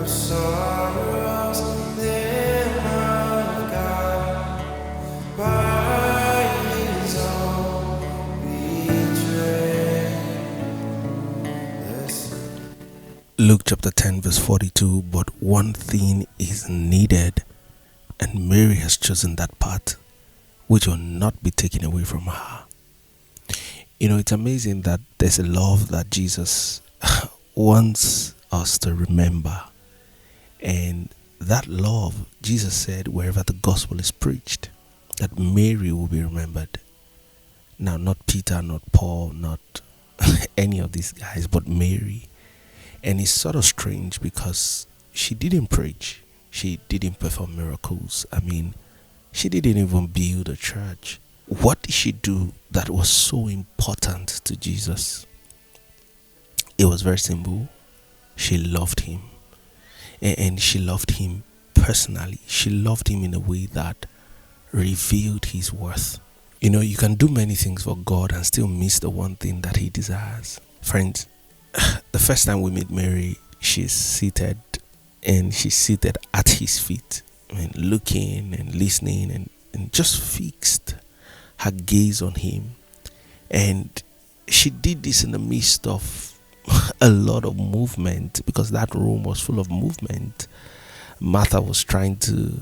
sorrows, Lamb of God, by his own betrayed. Luke chapter 10 verse 42, but one thing is needed, and Mary has chosen that part which will not be taken away from her. You know, it's amazing that there's a love that Jesus wants us to remember. And that love, Jesus said, wherever the gospel is preached, that Mary will be remembered. Now, not Peter, not Paul, not any of these guys, but Mary. And it's sort of strange because she didn't preach. She didn't perform miracles. I mean, she didn't even build a church. What did she do that was so important to Jesus? It was very simple. She loved him. And she loved him personally. She loved him in a way that revealed his worth. You know, you can do many things for God and still miss the one thing that he desires. Friends, the first time we meet Mary, she's seated, and she's seated at his feet. I mean, looking and listening and just fixed her gaze on him. And she did this in the midst of a lot of movement, because that room was full of movement. Martha was trying to,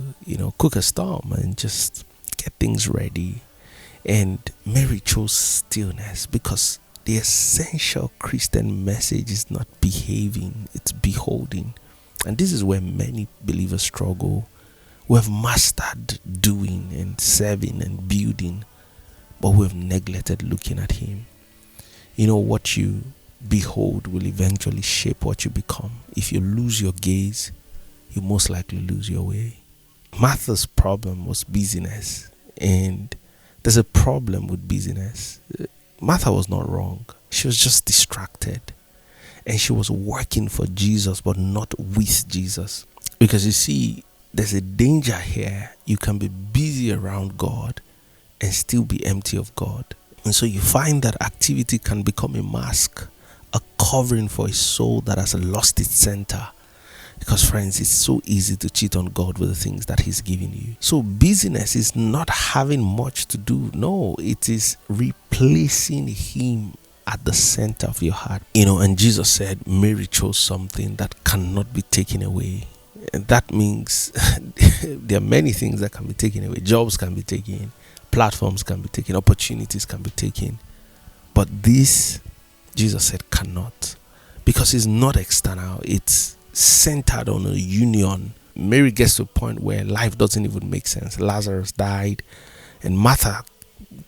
cook a storm and just get things ready. And Mary chose stillness, because the essential Christian message is not behaving, it's beholding. And this is where many believers struggle. We have mastered doing and serving and building, but we have neglected looking at him. You know, what you behold will eventually shape what you become. If you lose your gaze, you most likely lose your way. Martha's problem was busyness, and there's a problem with busyness. Martha was not wrong. She was just distracted, and she was working for Jesus but not with Jesus. Because you see, there's a danger here. You can be busy around God and still be empty of God. And so you find that activity can become a mask, a covering for a soul that has lost its center. Because friends, it's so easy to cheat on God with the things that he's giving you. So busyness is not having much to do. No, it is replacing him at the center of your heart. And Jesus said Mary chose something that cannot be taken away. And that means there are many things that can be taken away. Jobs can be taken, platforms can be taken, opportunities can be taken. But this, Jesus said, cannot. Because it's not external, it's centered on a union. Mary gets to a point where life doesn't even make sense. Lazarus died, and Martha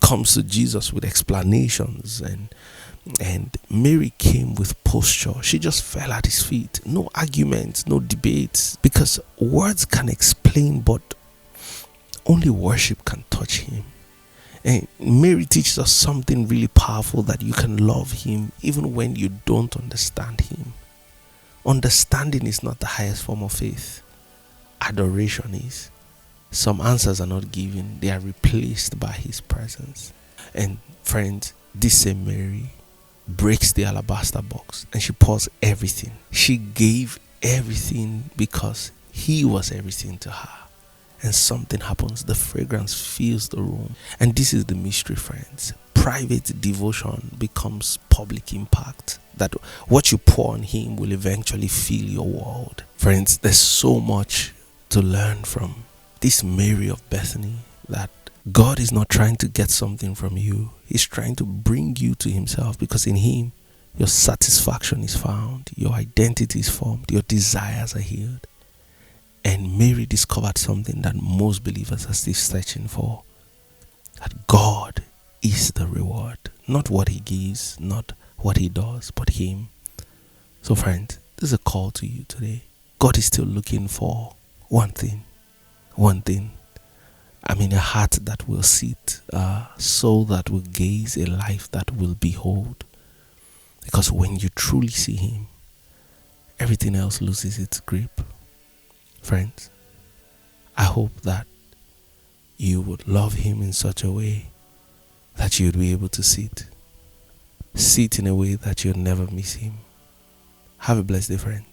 comes to Jesus with explanations, and Mary came with posture. She just fell at his feet. No arguments, no debates, because words can explain, but only worship can touch him. And Mary teaches us something really powerful, that you can love him even when you don't understand him. Understanding is not the highest form of faith. Adoration is. Some answers are not given, they are replaced by his presence. And friends, this same Mary breaks the alabaster box and she pours everything. She gave everything because he was everything to her. And something happens. The fragrance fills the room. And this is the mystery, friends. Private devotion becomes public impact. That what you pour on him will eventually fill your world. Friends, there's so much to learn from this Mary of Bethany, that God is not trying to get something from you. He's trying to bring you to himself, because in him, your satisfaction is found, your identity is formed, your desires are healed. And Mary discovered something that most believers are still searching for, that God is the reward. Not what he gives, not what he does, but him. So friends, this is a call to you today. God is still looking for one thing. I mean, a heart that will sit, a soul that will gaze, a life that will behold. Because when you truly see him, everything else loses its grip. Friends, I hope that you would love him in such a way that you would be able to sit in a way that you'll never miss him. Have a blessed day, friend.